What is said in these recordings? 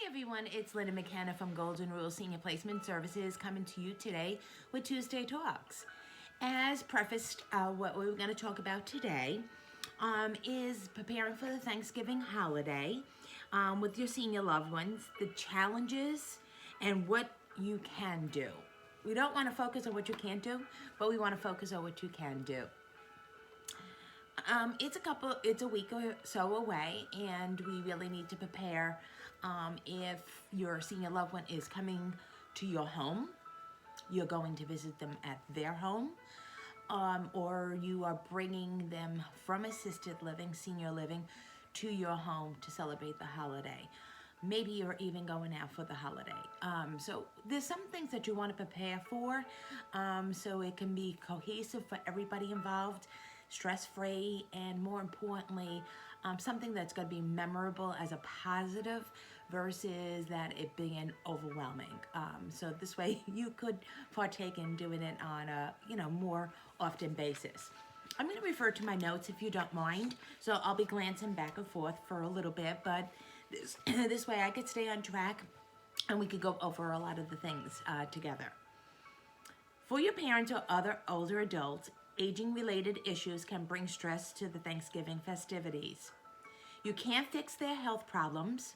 everyone, it's Linda McKenna from Golden Rule Senior Placement Services coming to you today with Tuesday Talks. As prefaced, what we're going to talk about today is preparing for the Thanksgiving holiday with your senior loved ones, the challenges, and what you can do. We don't want to focus on what you can't do, but we want to focus on what you can do. It's a week or so away, and we really need to prepare if your senior loved one is coming to your home, you're going to visit them at their home, or you are bringing them from assisted living, senior living, to your home to celebrate the holiday. Maybe you're even going out for the holiday. So there's some things that you want to prepare for so it can be cohesive for everybody involved, stress-free, and more importantly, something that's going to be memorable as a positive versus that it being overwhelming. So this way you could partake in doing it on a more often basis. I'm going to refer to my notes if you don't mind. So I'll be glancing back and forth for a little bit, but this way I could stay on track and we could go over a lot of the things together. For your parents or other older adults, aging-related issues can bring stress to the Thanksgiving festivities. You can't fix their health problems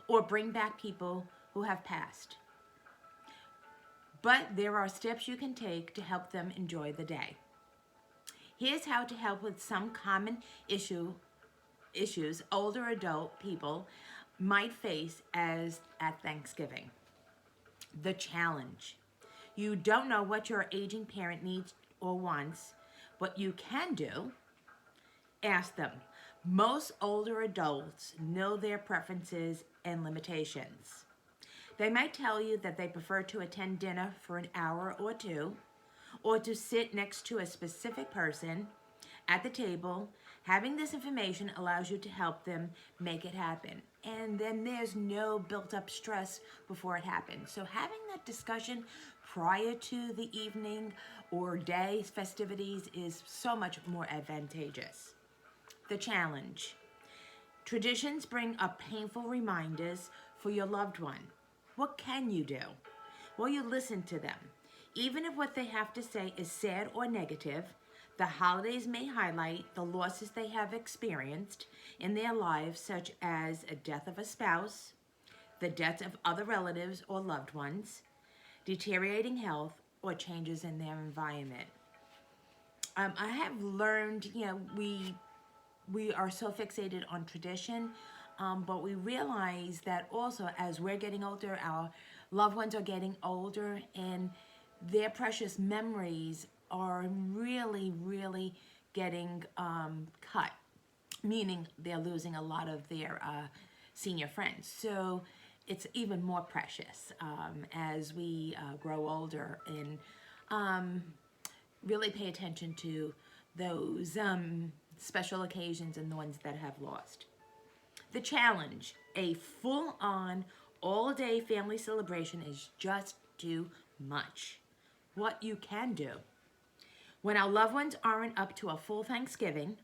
or bring back people who have passed. But there are steps you can take to help them enjoy the day. Here's how to help with some common issues older adult people might face at Thanksgiving. The challenge. You don't know what your aging parent needs or wants. What you can do, ask them. Most older adults know their preferences and limitations. They might tell you that they prefer to attend dinner for an hour or two, or to sit next to a specific person at the table. Having this information allows you to help them make it happen. And then there's no built-up stress before it happens. So having that discussion prior to the evening or day's festivities is so much more advantageous. The challenge. Traditions bring up painful reminders for your loved one. What can you do? Well, you listen to them. Even if what they have to say is sad or negative, the holidays may highlight the losses they have experienced in their lives, such as a death of a spouse, the deaths of other relatives or loved ones, deteriorating health, or changes in their environment. I have learned, we are so fixated on tradition, but we realize that also as we're getting older, our loved ones are getting older, and their precious memories are really, really getting cut, meaning they're losing a lot of their senior friends. So it's even more precious as we grow older and really pay attention to those special occasions and the ones that have lost. The challenge, a full-on, all-day family celebration is just too much. What you can do. When our loved ones aren't up to a full Thanksgiving,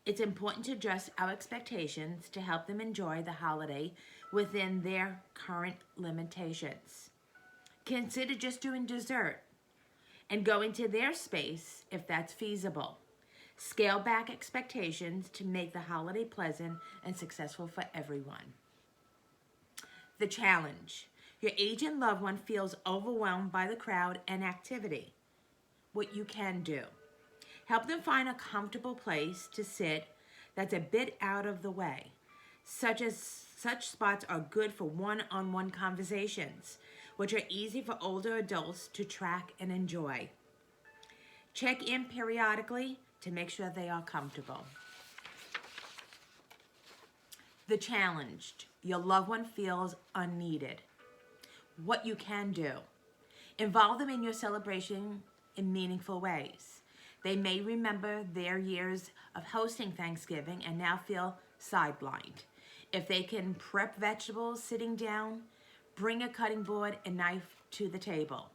it's important to adjust our expectations to help them enjoy the holiday within their current limitations. Consider just doing dessert and going to their space if that's feasible. Scale back expectations to make the holiday pleasant and successful for everyone. The challenge. Your aging loved one feels overwhelmed by the crowd and activity. What you can do. Help them find a comfortable place to sit that's a bit out of the way. Such spots are good for one-on-one conversations, which are easy for older adults to track and enjoy. Check in periodically to make sure they are comfortable. The challenged. Your loved one feels unneeded. What you can do. Involve them in your celebration in meaningful ways. They may remember their years of hosting Thanksgiving and now feel sidelined. If they can prep vegetables sitting down, bring a cutting board and knife to the table.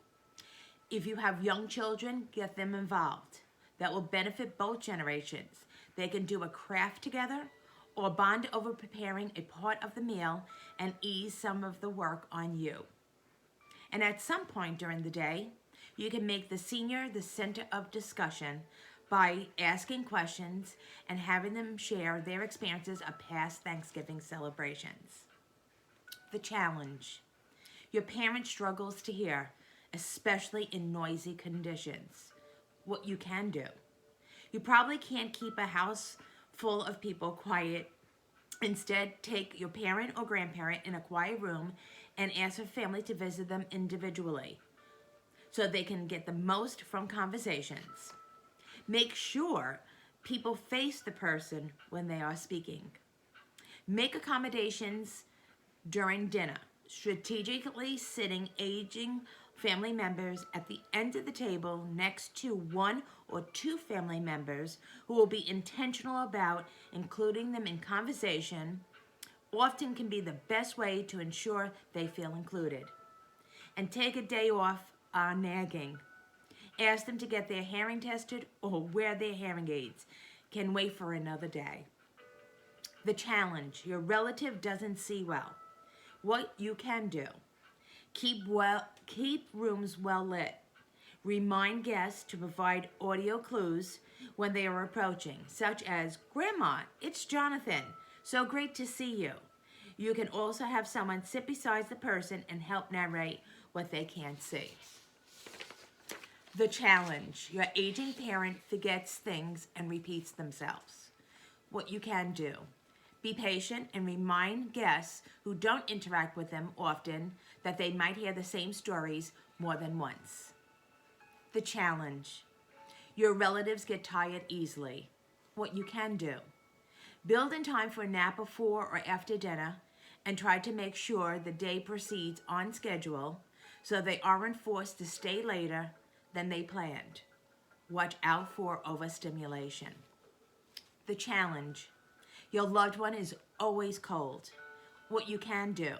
If you have young children, get them involved. That will benefit both generations. They can do a craft together or bond over preparing a part of the meal and ease some of the work on you. And at some point during the day, you can make the senior the center of discussion by asking questions and having them share their experiences of past Thanksgiving celebrations. The challenge. Your parent struggles to hear, especially in noisy conditions. What you can do. You probably can't keep a house full of people quiet. Instead, take your parent or grandparent in a quiet room and ask your family to visit them individually so they can get the most from conversations. Make sure people face the person when they are speaking. Make accommodations during dinner, strategically sitting aging family members at the end of the table next to one or two family members who will be intentional about including them in conversation often can be the best way to ensure they feel included. And take a day off on nagging. Ask them to get their hearing tested or wear their hearing aids. Can wait for another day. The challenge. Your relative doesn't see well. What you can do. Keep rooms well lit. Remind guests to provide audio clues when they are approaching, such as, "Grandma, it's Jonathan. So great to see you." You can also have someone sit beside the person and help narrate what they can't see. The challenge. Your aging parent forgets things and repeats themselves. What you can do. Be patient and remind guests who don't interact with them often that they might hear the same stories more than once. The challenge. Your relatives get tired easily. What you can do. Build in time for a nap before or after dinner and try to make sure the day proceeds on schedule so they aren't forced to stay later than they planned. Watch out for overstimulation. The challenge. Your loved one is always cold. What you can do.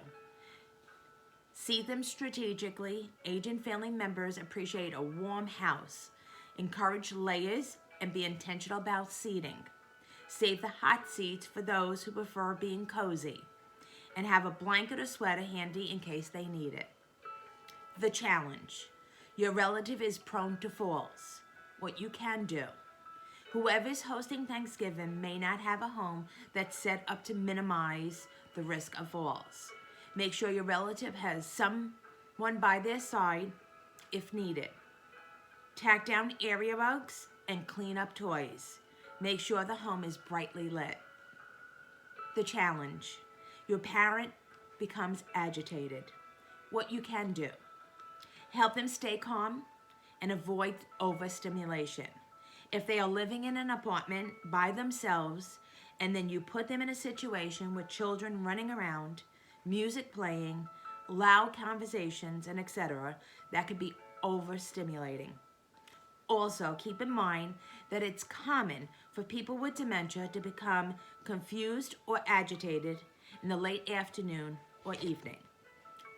See them strategically. Aging family members appreciate a warm house. Encourage layers and be intentional about seating. Save the hot seats for those who prefer being cozy. And have a blanket or sweater handy in case they need it. The challenge. Your relative is prone to falls. What you can do. Whoever is hosting Thanksgiving may not have a home that's set up to minimize the risk of falls. Make sure your relative has someone by their side if needed. Tack down area rugs and clean up toys. Make sure the home is brightly lit. The challenge. Your parent becomes agitated. What you can do. Help them stay calm and avoid overstimulation. If they are living in an apartment by themselves and then you put them in a situation with children running around, music playing, loud conversations, and etc., that could be overstimulating. Also, keep in mind that it's common for people with dementia to become confused or agitated in the late afternoon or evening.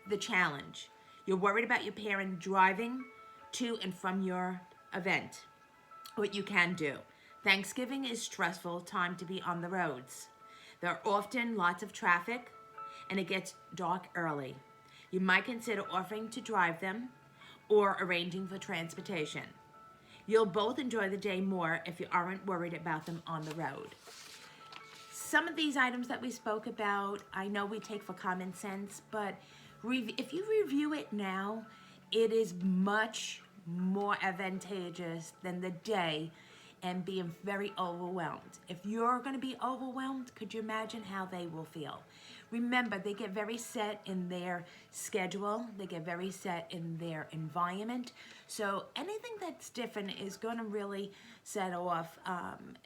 The challenge. You're worried about your parent driving to and from your event. What you can do. Thanksgiving is a stressful time to be on the roads. There are often lots of traffic and it gets dark early. You might consider offering to drive them or arranging for transportation. You'll both enjoy the day more if you aren't worried about them on the road. Some of these items that we spoke about, I know we take for common sense, but if you review it now, it is much more advantageous than the day and being very overwhelmed. If you're going to be overwhelmed, could you imagine how they will feel? Remember, they get very set in their schedule. They get very set in their environment. So anything that's different is going to really set off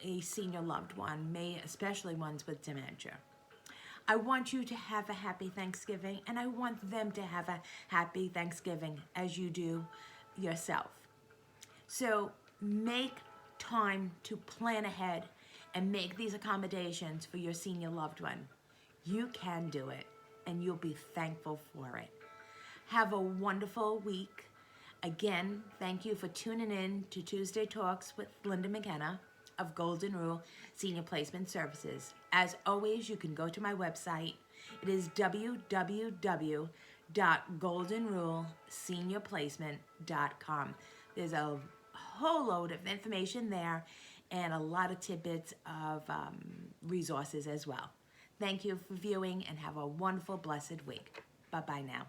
a senior loved one, especially ones with dementia. I want you to have a happy Thanksgiving, and I want them to have a happy Thanksgiving as you do yourself. So make time to plan ahead and make these accommodations for your senior loved one. You can do it, and you'll be thankful for it. Have a wonderful week. Again, thank you for tuning in to Tuesday Talks with Linda McKenna. of Golden Rule Senior Placement Services. As always, you can go to my website. It is www.goldenruleseniorplacement.com. There's a whole load of information there and a lot of tidbits of resources as well. Thank you for viewing and have a wonderful, blessed week. Bye-bye now.